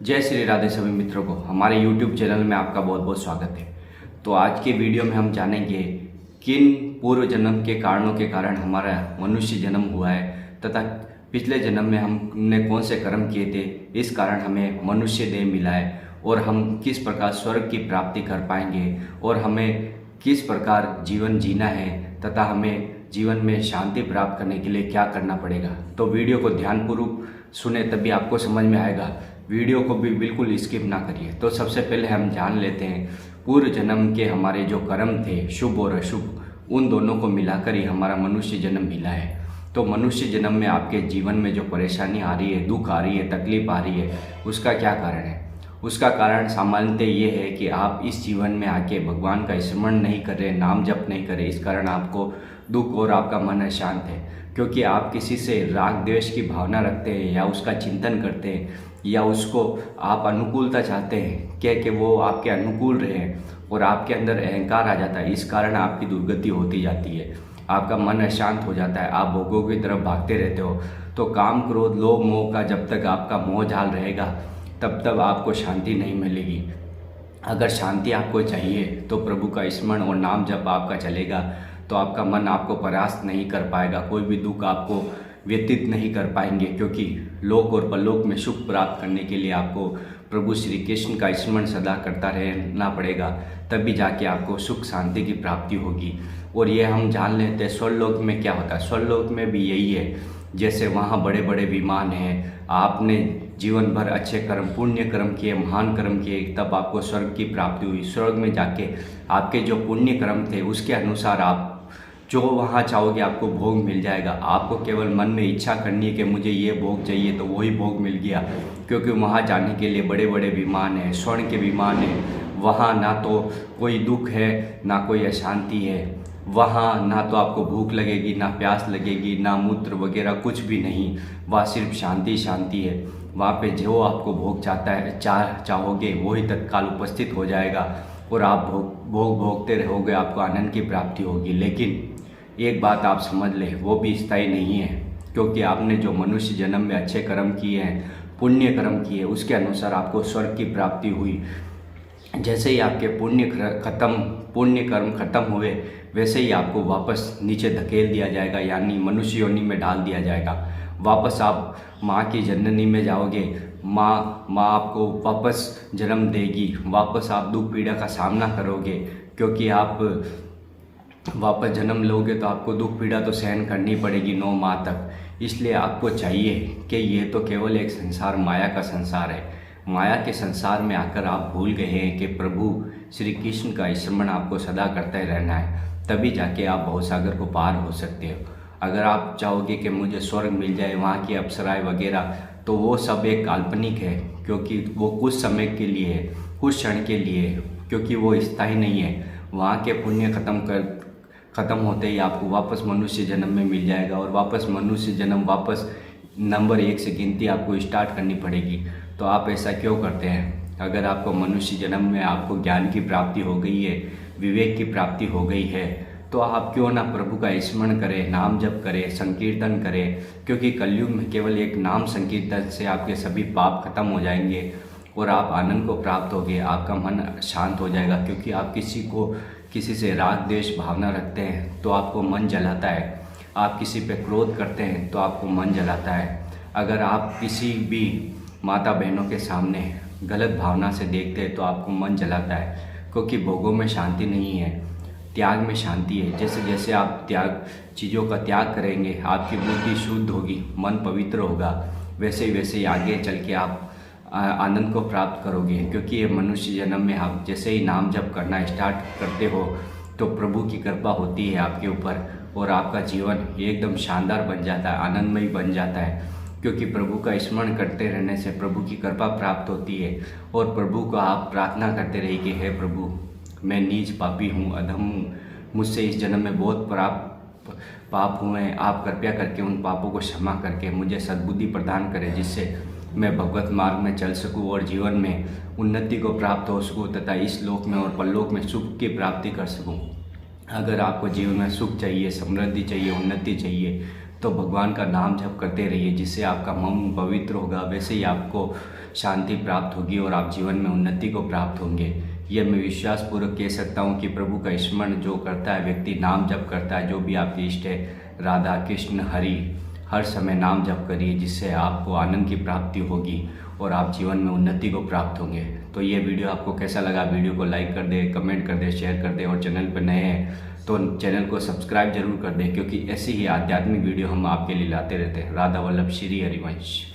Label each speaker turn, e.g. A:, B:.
A: जय श्री राधे सभी मित्रों को हमारे YouTube चैनल में आपका बहुत बहुत स्वागत है। तो आज के वीडियो में हम जानेंगे किन पूर्व जन्म के कारणों के कारण हमारा मनुष्य जन्म हुआ है तथा पिछले जन्म में हमने कौन से कर्म किए थे, इस कारण हमें मनुष्य देह मिला है और हम किस प्रकार स्वर्ग की प्राप्ति कर पाएंगे और हमें किस प्रकार जीवन जीना है तथा हमें जीवन में शांति प्राप्त करने के लिए क्या करना पड़ेगा। तो वीडियो को ध्यानपूर्वक सुने तभी आपको समझ में आएगा। वीडियो को भी बिल्कुल स्किप ना करिए। तो सबसे पहले हम जान लेते हैं पूर्व जन्म के हमारे जो कर्म थे, शुभ और अशुभ, उन दोनों को मिलाकर ही हमारा मनुष्य जन्म मिला है। तो मनुष्य जन्म में आपके जीवन में जो परेशानी आ रही है, दुख आ रही है, तकलीफ आ रही है, उसका क्या कारण है? उसका कारण सामान्यतः ये है कि आप इस जीवन में आके भगवान का स्मरण नहीं कर रहे, नाम जप नहीं कर रहे। इस कारण आपको दुख और आपका मन अशांत है, क्योंकि आप किसी से राग द्वेष की भावना रखते हैं या उसका चिंतन करते हैं या उसको आप अनुकूलता चाहते हैं कि वो आपके अनुकूल रहे और आपके अंदर अहंकार आ जाता है। इस कारण आपकी दुर्गति होती जाती है, आपका मन अशांत हो जाता है, आप भोगों की तरफ भागते रहते हो। तो काम क्रोध लोभ मोह का जब तक आपका मोह जाल रहेगा तब तक आपको शांति नहीं मिलेगी। अगर शांति आपको चाहिए तो प्रभु का स्मरण और नाम जब आपका चलेगा तो आपका मन आपको परास्त नहीं कर पाएगा, कोई भी दुख आपको व्यतीत नहीं कर पाएंगे, क्योंकि लोक और परलोक में सुख प्राप्त करने के लिए आपको प्रभु श्री कृष्ण का स्मरण सदा करता रहना पड़ेगा, तभी जाके आपको सुख शांति की प्राप्ति होगी। और ये हम जान लेते हैं स्वर्लोक में क्या होता है। स्वर्लोक में भी यही है, जैसे वहाँ बड़े बड़े विमान हैं, आपने जीवन भर अच्छे कर्म पुण्य कर्म किए, महान कर्म किए, तब आपको स्वर्ग की प्राप्ति हुई। स्वर्ग में जाके आपके जो पुण्य कर्म थे उसके अनुसार आप जो वहाँ चाहोगे आपको भोग मिल जाएगा। आपको केवल मन में इच्छा करनी है कि मुझे ये भोग चाहिए तो वही भोग मिल गया, क्योंकि वहाँ जाने के लिए बड़े बड़े विमान हैं, स्वर्ण के विमान हैं। वहाँ ना तो कोई दुख है ना कोई अशांति है, वहाँ ना तो आपको भूख लगेगी ना प्यास लगेगी ना मूत्र वगैरह कुछ भी नहीं, वहाँ सिर्फ शांति शांति है। वहाँ पे जो आपको भोग चाहोगे वही तत्काल उपस्थित हो जाएगा और आप भोगते रहोगे, आपको आनंद की प्राप्ति होगी। लेकिन एक बात आप समझ ले, वो भी स्थायी नहीं है, क्योंकि आपने जो मनुष्य जन्म में अच्छे कर्म किए हैं, पुण्य कर्म किए, उसके अनुसार आपको स्वर्ग की प्राप्ति हुई। जैसे ही आपके पुण्य कर्म खत्म हुए वैसे ही आपको वापस नीचे धकेल दिया जाएगा, यानी मनुष्य योनि में डाल दिया जाएगा। वापस आप माँ की जननी में जाओगे, माँ आपको वापस जन्म देगी, वापस आप दुख पीड़ा का सामना करोगे, क्योंकि आप वापस जन्म लोगे तो आपको दुख पीड़ा तो सहन करनी पड़ेगी 9 माह तक। इसलिए आपको चाहिए कि ये तो केवल एक संसार, माया का संसार है। माया के संसार में आकर आप भूल गए हैं कि प्रभु श्री कृष्ण का स्मरण आपको सदा करते रहना है, तभी जाके आप भवसागर को पार हो सकते हो। अगर आप चाहोगे कि मुझे स्वर्ग मिल जाए, वहाँ की अप्सराएं वगैरह, तो वो सब एक काल्पनिक है, क्योंकि वो कुछ समय के लिए है, कुछ क्षण के लिए है, क्योंकि वो स्थायी नहीं है। वहाँ के पुण्य खत्म होते ही आपको वापस मनुष्य जन्म में मिल जाएगा और वापस मनुष्य जन्म वापस नंबर 1 से गिनती आपको स्टार्ट करनी पड़ेगी। तो आप ऐसा क्यों करते हैं? अगर आपको मनुष्य जन्म में आपको ज्ञान की प्राप्ति हो गई है, विवेक की प्राप्ति हो गई है, तो आप क्यों ना प्रभु का स्मरण करें, नाम जप करें, संकीर्तन करें, क्योंकि कलयुग में केवल एक नाम संकीर्तन से आपके सभी पाप खत्म हो जाएंगे और आप आनंद को प्राप्त होगे, आपका मन शांत हो जाएगा। क्योंकि आप किसी से राग द्वेष भावना रखते हैं तो आपको मन जलाता है, आप किसी पे क्रोध करते हैं तो आपको मन जलाता है। अगर आप किसी भी माता बहनों के सामने गलत भावना से देखते हैं तो आपको मन जलाता है, क्योंकि भोगों में शांति नहीं है, त्याग में शांति है। जैसे जैसे आप चीज़ों का त्याग करेंगे, आपकी बुद्धि शुद्ध होगी, मन पवित्र होगा, वैसे ही आगे चल के आप आनंद को प्राप्त करोगे। क्योंकि ये मनुष्य जन्म में आप जैसे ही नाम जप करना स्टार्ट करते हो तो प्रभु की कृपा होती है आपके ऊपर और आपका जीवन एकदम शानदार बन जाता है, आनंदमय बन जाता है। क्योंकि प्रभु का स्मरण करते रहने से प्रभु की कृपा प्राप्त होती है और प्रभु को आप प्रार्थना करते रहिए कि हे प्रभु, मैं नीच पापी हूँ, अधम हूँ, मुझसे इस जन्म में बहुत पाप हुए हैं, आप कृपया करके उन पापों को क्षमा करके मुझे सद्बुद्धि प्रदान करें, जिससे मैं भगवत मार्ग में चल सकूं और जीवन में उन्नति को प्राप्त हो सकूं तथा इस लोक में और परलोक में सुख की प्राप्ति कर सकूं। अगर आपको जीवन में सुख चाहिए, समृद्धि चाहिए, उन्नति चाहिए, तो भगवान का नाम जप करते रहिए, जिससे आपका मन पवित्र होगा, वैसे ही आपको शांति प्राप्त होगी और आप जीवन में उन्नति को प्राप्त होंगे। यह मैं विश्वासपूर्वक कह सकता हूँ कि प्रभु का स्मरण जो करता है व्यक्ति, नाम जप करता है, जो भी आपके इष्ट है, राधा कृष्ण हरि, हर समय नाम जप करिए, जिससे आपको आनंद की प्राप्ति होगी और आप जीवन में उन्नति को प्राप्त होंगे। तो ये वीडियो आपको कैसा लगा? वीडियो को लाइक कर दे, कमेंट कर दे, शेयर कर दे और चैनल पर नए हैं तो चैनल को सब्सक्राइब जरूर कर दें, क्योंकि ऐसी ही आध्यात्मिक वीडियो हम आपके लिए लाते रहते हैं। राधा वल्लभ श्री हरिवंश।